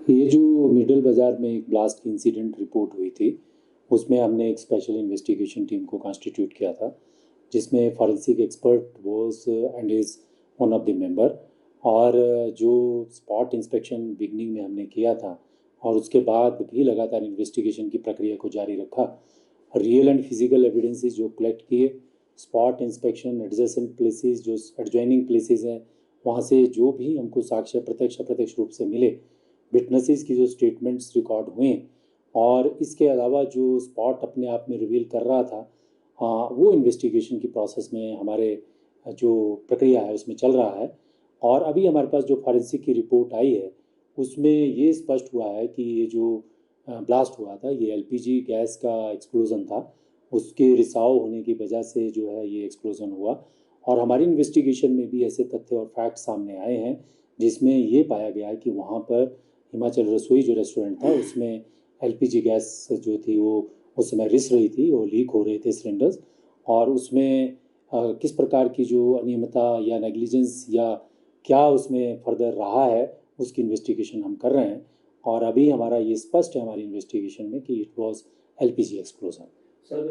ये जो मिडल बाज़ार में एक ब्लास्ट की इंसिडेंट रिपोर्ट हुई थी, उसमें हमने एक स्पेशल इन्वेस्टिगेशन टीम को कॉन्स्टिट्यूट किया था, जिसमें forensic expert was and is one of the member. और जो स्पॉट इंस्पेक्शन बिगनिंग में हमने किया था और उसके बाद भी लगातार इन्वेस्टिगेशन की प्रक्रिया को जारी रखा। रियल एंड फिजिकल एविडेंसेस जो कलेक्ट किए, स्पॉट इंस्पेक्शन, एडजेसेंट प्लेसेस जो एडजॉइनिंग प्लेसेस हैं, वहाँ से जो भी हमको साक्ष्य प्रत्यक्ष अप्रत्यक्ष रूप से मिले, विटनेसेस की जो स्टेटमेंट्स रिकॉर्ड हुए, और इसके अलावा जो स्पॉट अपने आप में रिवील कर रहा था, वो इन्वेस्टिगेशन की प्रोसेस में हमारे जो प्रक्रिया है उसमें चल रहा है। और अभी हमारे पास जो फॉरेंसिक की रिपोर्ट आई है उसमें ये स्पष्ट हुआ है कि ये जो ब्लास्ट हुआ था ये एलपीजी गैस का एक्सप्लोज़न था, उसके रिसाव होने की वजह से जो है ये एक्सप्लोज़न हुआ। और हमारी इन्वेस्टिगेशन में भी ऐसे तथ्य और फैक्ट सामने आए हैं जिसमें ये पाया गया है कि वहाँ पर हिमाचल रसोई जो रेस्टोरेंट था उसमें एलपीजी गैस जो थी वो उस समय रिस रही थी, वो लीक हो रहे थे सिलेंडर्स। और उसमें किस प्रकार की जो अनियमितता या नेग्लिजेंस या क्या उसमें फर्दर रहा है उसकी इन्वेस्टिगेशन हम कर रहे हैं। और अभी हमारा ये स्पष्ट है हमारी इन्वेस्टिगेशन में कि it was LPG explosion. Sir,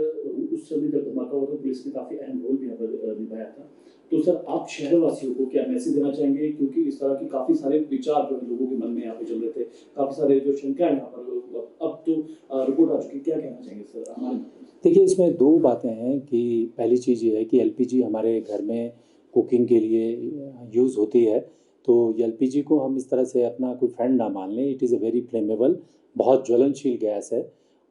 उस समय जब धमाका हुआ था पुलिस ने काफ़ी अहम रोल भी यहाँ पर निभाया था। तो सर, आप शहरवासियों को क्या मैसेज देना चाहेंगे, क्योंकि इस तरह की काफ़ी सारे विचार जो लोगों के मन में यहाँ पे चल रहे थे, काफ़ी सारे जो शंकाएं यहाँ पर अब तो रिपोर्ट आ चुकी, क्या कहना चाहेंगे सर हमारे? देखिए, इसमें दो बातें हैं कि पहली चीज़ ये है कि एलपीजी हमारे घर में कुकिंग के लिए यूज़ होती है, तो एलपीजी को हम इस तरह से अपना कोई फ्रेंड ना मान लें। It is a very flammable, बहुत ज्वलनशील गैस है।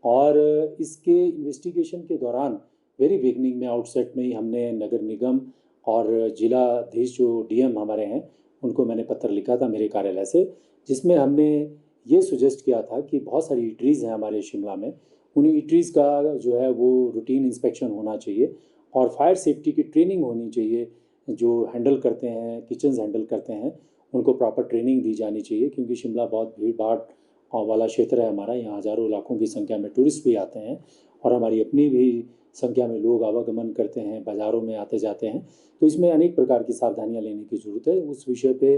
और इसके इन्वेस्टिगेशन के दौरान वेरी बिगनिंग में आउटसेट में ही हमने नगर निगम और जिलाधीश जो डीएम हमारे हैं उनको मैंने पत्र लिखा था मेरे कार्यालय से, जिसमें हमने ये सुजेस्ट किया था कि बहुत सारी ईटरीज़ हैं हमारे शिमला में, उन ईटरीज़ का जो है वो रूटीन इंस्पेक्शन होना चाहिए और फायर सेफ्टी की ट्रेनिंग होनी चाहिए। जो हैंडल करते हैं, किचन्स हैंडल करते हैं, उनको प्रॉपर ट्रेनिंग दी जानी चाहिए, क्योंकि शिमला बहुत भीड़ भाड़ वाला क्षेत्र है हमारा। यहाँ हज़ारों लाखों की संख्या में टूरिस्ट भी आते हैं और हमारी अपनी भी संख्या में लोग आवागमन करते हैं, बाज़ारों में आते जाते हैं। तो इसमें अनेक प्रकार की सावधानियाँ लेने की ज़रूरत है। उस विषय पे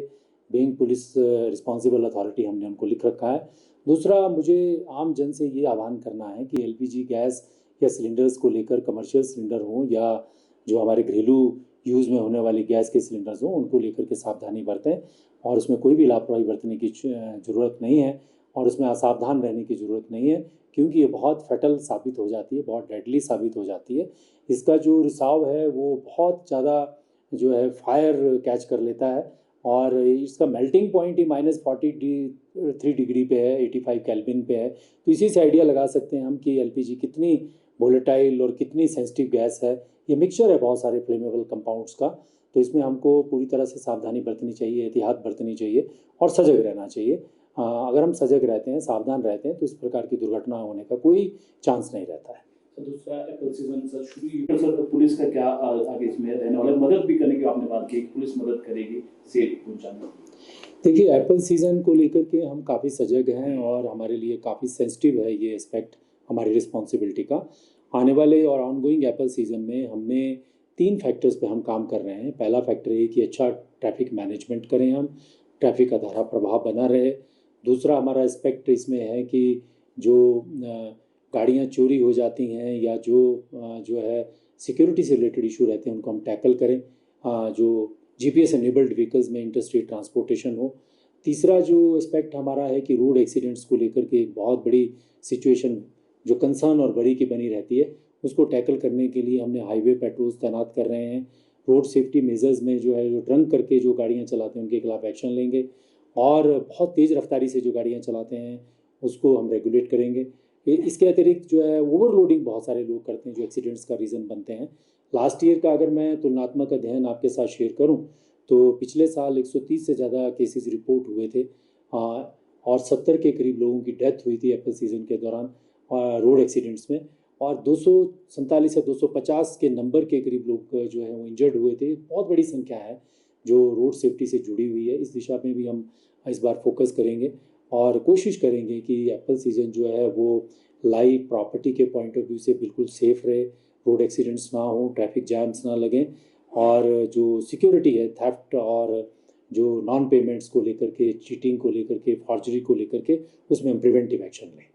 बीइंग पुलिस रिस्पॉन्सिबल अथॉरिटी हमने उनको लिख रखा है। दूसरा, मुझे आम जन से ये आह्वान करना है कि एलपीजी गैस या सिलेंडर्स को लेकर, कमर्शियल सिलेंडर हों या जो हमारे घरेलू यूज़ में होने वाली गैस के सिलेंडर्स हों, उनको लेकर के सावधानी बरतें और उसमें कोई भी लापरवाही बरतने की ज़रूरत नहीं है और उसमें असावधान रहने की ज़रूरत नहीं है, क्योंकि ये बहुत फैटल साबित हो जाती है, बहुत डेडली साबित हो जाती है। इसका जो रिसाव है वो बहुत ज़्यादा जो है फायर कैच कर लेता है और इसका मेल्टिंग पॉइंट ही -43 डिग्री पे है, 85 केल्विन पे है। तो इसी से आइडिया लगा सकते हैं हम कि एलपीजी कितनी वोलेटाइल और कितनी सेंसिटिव गैस है। ये मिक्सचर है बहुत सारे फ्लेमेबल कंपाउंड्स का, तो इसमें हमको पूरी तरह से सावधानी बरतनी चाहिए, एहतियात बरतनी चाहिए और सजग रहना चाहिए। अगर हम सजग रहते हैं, सावधान रहते हैं, तो इस प्रकार की दुर्घटना होने का कोई चांस नहीं रहता है। सर, दूसरा एप्पल सीजन सर शुरू ही हुआ। सर, पुलिस का क्या आगे इसमें रहने वाला, मदद भी करने की आपने बात की, पुलिस मदद करेगी सेल पहुंचाने? देखिए, एप्पल सीज़न को लेकर के हम काफ़ी सजग हैं और हमारे लिए काफ़ी सेंसिटिव है ये एस्पेक्ट हमारी रिस्पॉन्सिबिलिटी का। आने वाले और ऑनगोइंग एप्पल सीज़न में हमने 3 फैक्टर्स पे हम काम कर रहे हैं। पहला फैक्टर ये कि अच्छा ट्रैफ़िक मैनेजमेंट करें हम, ट्रैफ़िक का धारा प्रवाह बना रहे। दूसरा हमारा एस्पेक्ट इसमें है कि जो गाड़ियाँ चोरी हो जाती हैं या जो है सिक्योरिटी से रिलेटेड इशू रहते हैं, उनको हम टैकल करें। जो जीपीएस एनेबल्ड व्हीकल्स में इंटरस्टेट ट्रांसपोर्टेशन हो। तीसरा जो एस्पेक्ट हमारा है कि रोड एक्सीडेंट्स को लेकर के एक बहुत बड़ी सिचुएशन जो कंसर्न और बड़ी की बनी रहती है, उसको टैकल करने के लिए हमने हाईवे पेट्रोल्स तैनात कर रहे हैं। रोड सेफ्टी मेजर्स में जो है, जो ड्रंक करके जो गाड़ियाँ चलाते हैं उनके खिलाफ एक्शन लेंगे और बहुत तेज़ रफ्तारी से जो गाड़ियाँ चलाते हैं उसको हम रेगुलेट करेंगे। इसके अतिरिक्त जो है ओवरलोडिंग बहुत सारे लोग करते हैं जो एक्सीडेंट्स का रीज़न बनते हैं। लास्ट ईयर का अगर मैं तुलनात्मक अध्ययन आपके साथ शेयर करूं, तो पिछले साल 130 से ज़्यादा केसेस रिपोर्ट हुए थे और 70 के करीब लोगों की डेथ हुई थी एप्पल सीज़न के दौरान रोड एक्सीडेंट्स में, और 247 या 250 के नंबर के करीब लोग जो है वो इंजर्ड हुए थे। बहुत बड़ी संख्या है जो रोड सेफ्टी से जुड़ी हुई है। इस दिशा में भी हम इस बार फोकस करेंगे और कोशिश करेंगे कि एप्पल सीज़न जो है वो लाइफ प्रॉपर्टी के पॉइंट ऑफ व्यू से बिल्कुल सेफ़ रहे, रोड एक्सीडेंट्स ना हो, ट्रैफिक जैम्स ना लगें और जो सिक्योरिटी है, थेफ्ट और जो नॉन पेमेंट्स को लेकर के, चीटिंग को लेकर के, फॉर्जरी को लेकर के, उसमें हम प्रिवेंटिव एक्शन लें।